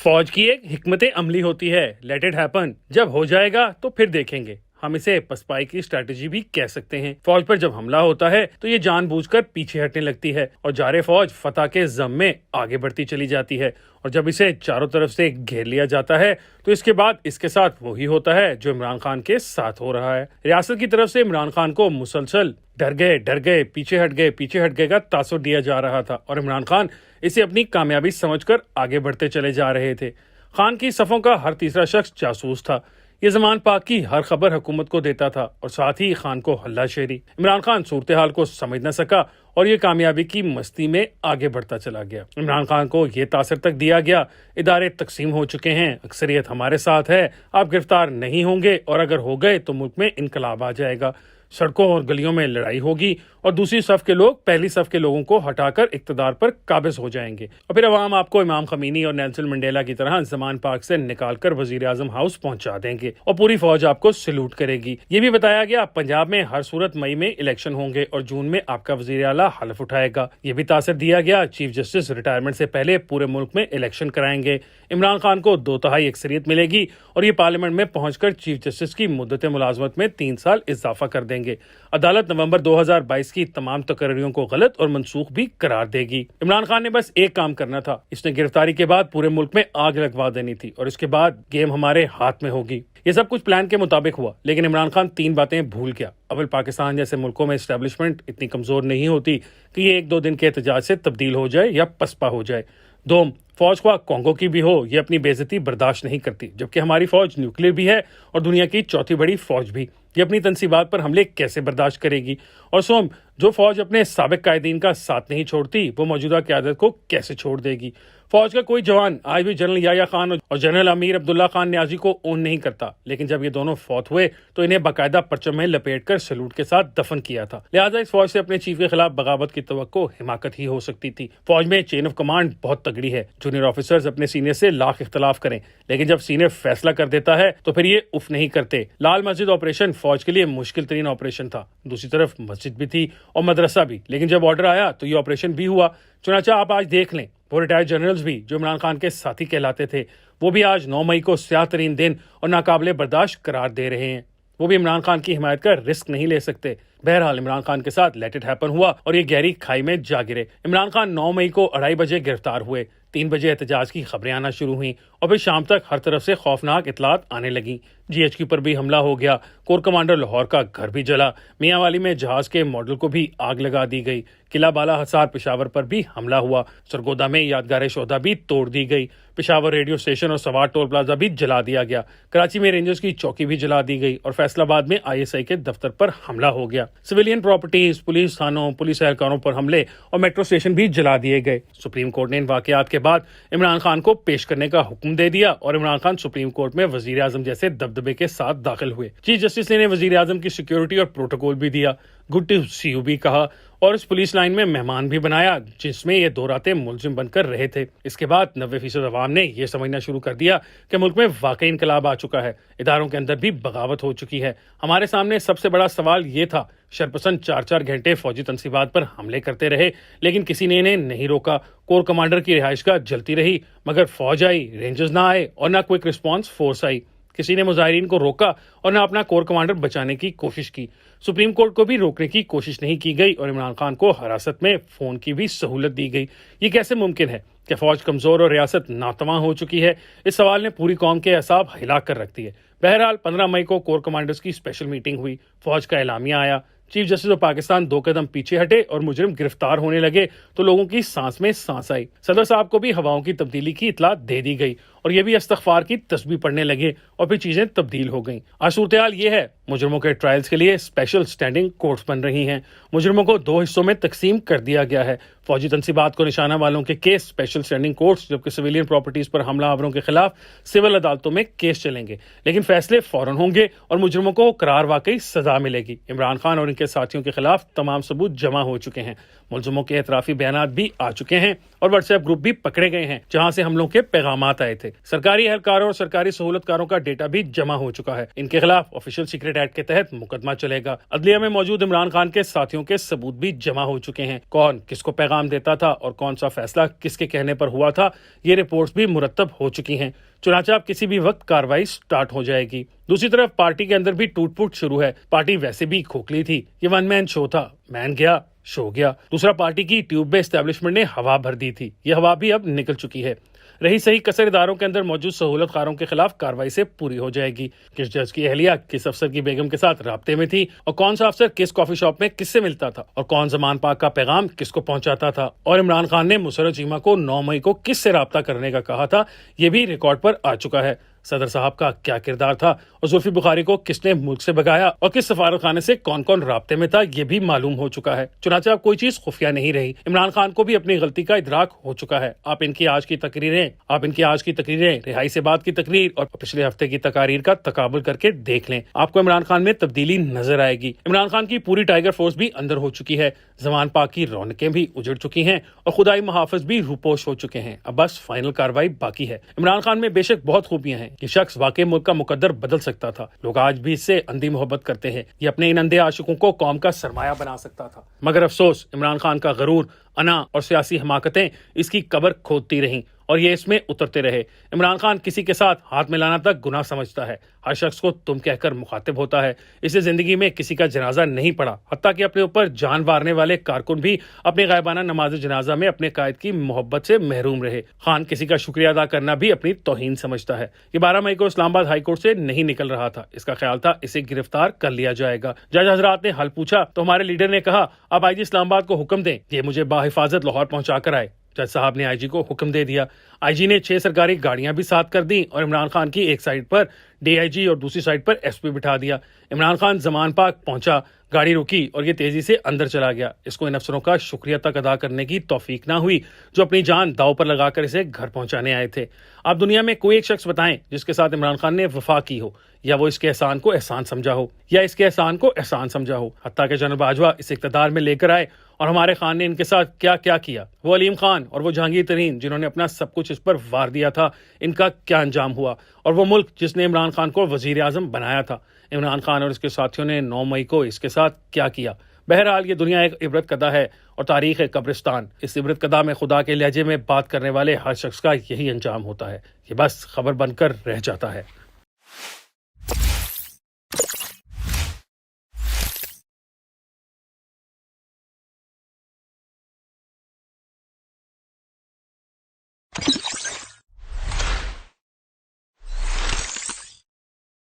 فوج کی ایک حکمت عملی ہوتی ہے، لیٹ اٹ ہیپن. جب ہو جائے گا تو پھر دیکھیں گے. ہم اسے پسپائی کی اسٹریٹجی بھی کہہ سکتے ہیں. فوج پر جب حملہ ہوتا ہے تو یہ جان بوجھ کر پیچھے ہٹنے لگتی ہے اور جارے فوج فتح کے ضم میں آگے بڑھتی چلی جاتی ہے. اور جب اسے چاروں طرف سے گھیر لیا جاتا ہے تو اس کے بعد اس کے ساتھ وہی ہوتا ہے جو عمران خان کے ساتھ ہو رہا ہے. ریاست کی طرف سے عمران خان کو مسلسل ڈر گئے پیچھے ہٹ گئے کا تاثر دیا جا رہا تھا اور عمران خان اسے اپنی کامیابی سمجھ کر آگے بڑھتے چلے جا رہے تھے. خان کی صفوں کا ہر تیسرا شخص جاسوس تھا. یہ زمان پاک کی ہر خبر حکومت کو دیتا تھا اور ساتھ ہی خان کو ہلہ شیری. عمران خان صورتحال کو سمجھ نہ سکا اور یہ کامیابی کی مستی میں آگے بڑھتا چلا گیا. عمران خان کو یہ تاثر تک دیا گیا، ادارے تقسیم ہو چکے ہیں، اکثریت ہمارے ساتھ ہے، آپ گرفتار نہیں ہوں گے اور اگر ہو گئے تو ملک میں انقلاب آ جائے گا، سڑکوں اور گلیوں میں لڑائی ہوگی اور دوسری صف کے لوگ پہلی صف کے لوگوں کو ہٹا کر اقتدار پر قابض ہو جائیں گے اور پھر عوام آپ کو امام خمینی اور نیلسن منڈیلا کی طرح زمان پاک سے نکال کر وزیر اعظم ہاؤس پہنچا دیں گے اور پوری فوج آپ کو سلوٹ کرے گی. یہ بھی بتایا گیا پنجاب میں ہر صورت مئی میں الیکشن ہوں گے اور جون میں آپ کا وزیر اعلیٰ حلف اٹھائے گا. یہ بھی تاثر دیا گیا چیف جسٹس ریٹائرمنٹ سے پہلے پورے ملک میں الیکشن کرائیں گے. عمران خان کو 2/3 اکثریت ملے گی اور یہ پارلیمنٹ میں پہنچ کر چیف جسٹس کی مدت ملازمت میں 3 سال اضافہ کر دیں گے. عدالت نومبر 2022 کی تمام تقرریوں کو غلط اور منسوخ بھی قرار دے گی. عمران خان نے بس ایک کام کرنا تھا، اس نے گرفتاری کے بعد پورے ملک میں آگ لگوا دینی تھی اور اس کے بعد گیم ہمارے ہاتھ میں ہوگی. یہ سب کچھ پلان کے مطابق ہوا لیکن عمران خان 3 باتیں بھول گیا. اول، پاکستان جیسے ملکوں میں اسٹیبلشمنٹ اتنی کمزور نہیں ہوتی کہ یہ 1-2 دن کے احتجاج سے تبدیل ہو جائے یا پسپا ہو جائے. دوم، فوج خواہ کانگو کی بھی ہو یہ اپنی بے عزتی برداشت نہیں کرتی، جبکہ ہماری فوج نیوکلیر بھی ہے اور دنیا کی 4تھی بڑی فوج بھی. یہ اپنی تنصیبات پر حملے کیسے برداشت کرے گی؟ اور سوم، جو فوج اپنے سابق قائدین کا ساتھ نہیں چھوڑتی وہ موجودہ قیادت کو کیسے چھوڑ دے گی؟ فوج کا کوئی جوان آج بھی جنرل یحییٰ خان اور جنرل امیر عبداللہ خان نیازی کو اون نہیں کرتا، لیکن جب یہ دونوں فوت ہوئے تو انہیں باقاعدہ پرچم میں لپیٹ کر سلوٹ کے ساتھ دفن کیا تھا. لہٰذا اس فوج سے اپنے چیف کے خلاف بغاوت کی توقع حماقت ہی ہو سکتی تھی. فوج میں چین آف کمانڈ بہت تگڑی ہے. جونیئر آفیسرز اپنے سینئر سے لاکھ اختلاف کریں لیکن جب سینئر فیصلہ کر دیتا ہے تو پھر یہ اف نہیں کرتے. لال مسجد آپریشن فوج کے لیے مشکل ترین آپریشن تھا. دوسری طرف مسجد بھی تھی اور مدرسہ بھی، لیکن جب آرڈر آیا تو یہ آپریشن بھی ہوا. چنانچہ آپ آج دیکھ لیں وہ ریٹائرڈ جنرلز بھی جو عمران خان کے ساتھی کہلاتے تھے وہ بھی آج 9 مئی کو سیاہ ترین دن اور ناقابل برداشت قرار دے رہے ہیں. وہ بھی عمران خان کی حمایت کا رسک نہیں لے سکتے. بہرحال عمران خان کے ساتھ لیٹ اٹ ہیپن ہوا اور یہ گہری کھائی میں جا گرے. عمران خان 9 مئی کو 2:30 بجے گرفتار ہوئے. 3 بجے احتجاج کی خبریں آنا شروع ہوئیں اور پھر شام تک ہر طرف سے خوفناک اطلاعات آنے لگیں. GHQ پر بھی حملہ ہو گیا. کور کمانڈر لاہور کا گھر بھی جلا. میاں والی میں جہاز کے ماڈل کو بھی آگ لگا دی گئی. قلعہ بالا حصار پشاور پر بھی حملہ ہوا. سرگودا میں یادگار شہدا بھی توڑ دی گئی. پشاور ریڈیو اسٹیشن اور سوار ٹول پلازا بھی جلا دیا گیا. کراچی میں رینجرز کی چوکی بھی جلا دی گئی اور فیصل آباد میں ISI کے دفتر پر حملہ ہو گیا. سویلین پراپرٹیز، پولیس تھانوں، پولیس اہلکاروں پر حملے اور میٹرو اسٹیشن بھی جلا دیے گئے. سپریم کورٹ نے ان واقعات کے بعد عمران خان کو پیش کرنے کا حکم دے دیا اور عمران خان سپریم کورٹ میں وزیر اعظم جیسے دبدبے کے ساتھ داخل ہوئے. چیف جسٹس نے وزیر اعظم کی سیکیورٹی اور پروٹوکول بھی دیا. گڈ ٹو سی یو بھی کہا اور اس پولیس لائن میں مہمان بھی بنایا جس میں یہ 2 راتیں ملزم بن کر رہے تھے. اس کے بعد 90% عوام نے یہ سمجھنا شروع کر دیا کہ ملک میں واقعی انقلاب آ چکا ہے، اداروں کے اندر بھی بغاوت ہو چکی ہے. ہمارے سامنے سب سے بڑا سوال یہ تھا، شرپسند 4 گھنٹے فوجی تنصیبات پر حملے کرتے رہے لیکن کسی نے انہیں نہیں روکا. کور کمانڈر کی رہائش گاہ جلتی رہی مگر فوج آئی، رینجرز نہ آئے اور نہ کوئک رسپانس فورس آئی. کسی نے مظاہرین کو روکا اور نہ اپنا کور کمانڈر بچانے کی کوشش کی. سپریم کورٹ کو بھی روکنے کی کوشش نہیں کی گئی اور عمران خان کو حراست میں فون کی بھی سہولت دی گئی. یہ کیسے ممکن ہے کہ فوج کمزور اور ریاست ناتواں ہو چکی ہے؟ اس سوال نے پوری قوم کے اعصاب ہلا کر رکھ دیے. بہرحال 15 مئی کو کور کمانڈرز کی اسپیشل میٹنگ ہوئی. فوج کا اعلامیہ آیا. چیف جسٹس آف پاکستان 2 قدم پیچھے ہٹے اور مجرم گرفتار ہونے لگے تو لوگوں کی سانس میں سانس آئی. صدر صاحب کو بھی ہواؤں کی تبدیلی کی اطلاع دے دی گئی اور یہ بھی استغفار کی تسبیح پڑھنے لگے اور پھر چیزیں تبدیل ہو گئیں. آج صورتحال یہ ہے، مجرموں کے ٹرائلز کے لیے اسپیشل سٹینڈنگ کورٹس بن رہی ہیں. مجرموں کو 2 حصوں میں تقسیم کر دیا گیا ہے. فوجی تنصیبات کو نشانہ والوں کے کیس اسپیشل سٹینڈنگ کورٹس، جبکہ سویلین پراپرٹیز پر حملہ آوروں کے خلاف سول عدالتوں میں کیس چلیں گے لیکن فیصلے فوراً ہوں گے اور مجرموں کو قرار واقعی سزا ملے گی. عمران خان اور ان کے ساتھیوں کے خلاف تمام ثبوت جمع ہو چکے ہیں. ملزموں کے اعترافی بیانات بھی آ چکے ہیں اور واٹس ایپ گروپ بھی پکڑے گئے ہیں جہاں سے حملوں کے پیغامات آئے تھے. سرکاری اہلکاروں اور سرکاری سہولت کاروں کا ڈیٹا بھی جمع ہو چکا ہے. ان کے خلاف آفیشیل سیکرٹ ایکٹ کے تحت مقدمہ چلے گا۔ عدلیہ میں موجود عمران خان کے ساتھیوں کے ثبوت بھی جمع ہو چکے ہیں۔ کون کس کو پیغام دیتا تھا اور کون سا فیصلہ کس کے کہنے پر ہوا تھا، یہ رپورٹس بھی مرتب ہو چکی ہیں۔ چنانچہ اب کسی بھی وقت کارروائی سٹارٹ ہو جائے گی۔ دوسری طرف پارٹی کے اندر بھی ٹوٹ پھوٹ شروع ہے۔ پارٹی ویسے بھی کھوکھلی تھی، یہ ون مین شو تھا، مین گیا شو گیا۔ دوسرا، پارٹی کی ٹیوب بے اسٹیبلشمنٹ نے ہوا بھر دی تھی، یہ ہوا بھی اب نکل چکی ہے۔ رہی صحیح کثر اداروں کے اندر موجود سہولت خاروں کے خلاف کارروائی سے پوری ہو جائے گی۔ کس جج کی اہلیہ کس افسر کی بیگم کے ساتھ رابطے میں تھی، اور کون سا افسر کس کافی شاپ میں کس سے ملتا تھا، اور کون زمان پاک کا پیغام کس کو پہنچاتا تھا، اور عمران خان نے مسرت چیمہ کو 9 مئی کو کس سے رابطہ کرنے کا کہا تھا، یہ بھی ریکارڈ پر آ چکا ہے۔ صدر صاحب کا کیا کردار تھا، اور زلفی بخاری کو کس نے ملک سے بھگایا، اور کس سفارت خانے سے کون کون رابطے میں تھا، یہ بھی معلوم ہو چکا ہے۔ چنانچہ اب کوئی چیز خفیہ نہیں رہی۔ عمران خان کو بھی اپنی غلطی کا ادراک ہو چکا ہے۔ آپ ان کی آج کی تقریریں، رہائی سے بعد کی تقریر اور پچھلے ہفتے کی تقاریر کا تقابل کر کے دیکھ لیں، آپ کو عمران خان میں تبدیلی نظر آئے گی۔ عمران خان کی پوری ٹائیگر فورس بھی اندر ہو چکی ہے، زمان پاک کی رونقیں بھی اجڑ چکی ہیں، اور خدائی محافظ بھی روپوش ہو چکے ہیں۔ اب بس فائنل کارروائی باقی ہے۔ عمران خان میں بے شک بہت خوبیاں ہیں، یہ شخص واقعی ملک کا مقدر بدل سکتا تھا۔ لوگ آج بھی اس سے اندھی محبت کرتے ہیں، یہ اپنے ان اندھے عاشقوں کو قوم کا سرمایہ بنا سکتا تھا۔ مگر افسوس، عمران خان کا غرور، انا اور سیاسی حماقتیں اس کی قبر کھودتی رہیں، اور یہ اس میں اترتے رہے۔ عمران خان کسی کے ساتھ ہاتھ ملانا تک گناہ سمجھتا ہے، ہر شخص کو تم کہہ کر مخاطب ہوتا ہے۔ اسے زندگی میں کسی کا جنازہ نہیں پڑا، حتیٰ کہ اپنے اوپر جان وارنے والے کارکن بھی اپنے غائبانہ نماز جنازہ میں اپنے قائد کی محبت سے محروم رہے۔ خان کسی کا شکریہ ادا کرنا بھی اپنی توہین سمجھتا ہے۔ یہ 12 مئی کو اسلام آباد ہائی کورٹ سے نہیں نکل رہا تھا، اس کا خیال تھا اسے گرفتار کر لیا جائے گا۔ جج حضرات نے حل پوچھا تو ہمارے لیڈر نے کہا آپ آئی جی اسلام آباد کو حکم دیں، یہ مجھے بحفاظت لاہور پہنچا کر آئے۔ جج صاحب نے آئی جی کو حکم دے دیا۔ آئی جی نے 6 سرکاری گاڑیاں بھی ساتھ کر دیں، اور عمران خان کی ایک سائڈ پر ڈی آئی جی اور دوسری سائڈ پر ایس پی بٹھا دیا۔ عمران خان زمان پاک پہنچا، گاڑی رکی اور یہ تیزی سے اندر چلا گیا۔ اس کو ان افسروں کا شکریہ تک ادا کرنے کی توفیق نہ ہوئی جو اپنی جان داؤ پر لگا کر اسے گھر پہنچانے آئے تھے۔ آپ دنیا میں کوئی ایک شخص بتائیں جس کے ساتھ عمران خان نے وفا کی ہو، یا وہ اس کے احسان کو احسان سمجھا ہو، حتیٰ کہ جنرل باجوہ اس اقتدار میں لے کر آئے، اور ہمارے خان نے ان کے ساتھ کیا کیا کیا۔ وہ علیم خان اور وہ جہانگیر ترین جنہوں نے اپنا سب کچھ اس پر وار دیا تھا، ان کا کیا انجام ہوا، اور وہ ملک جس نے عمران خان کو وزیر اعظم بنایا تھا، عمران خان اور اس کے ساتھیوں نے 9 مئی کو اس کے ساتھ کیا کیا۔ بہرحال یہ دنیا ایک عبرت کدہ ہے اور تاریخ ایک قبرستان۔ اس عبرت کدہ میں خدا کے لہجے میں بات کرنے والے ہر شخص کا یہی انجام ہوتا ہے، یہ بس خبر بن کر رہ جاتا ہے۔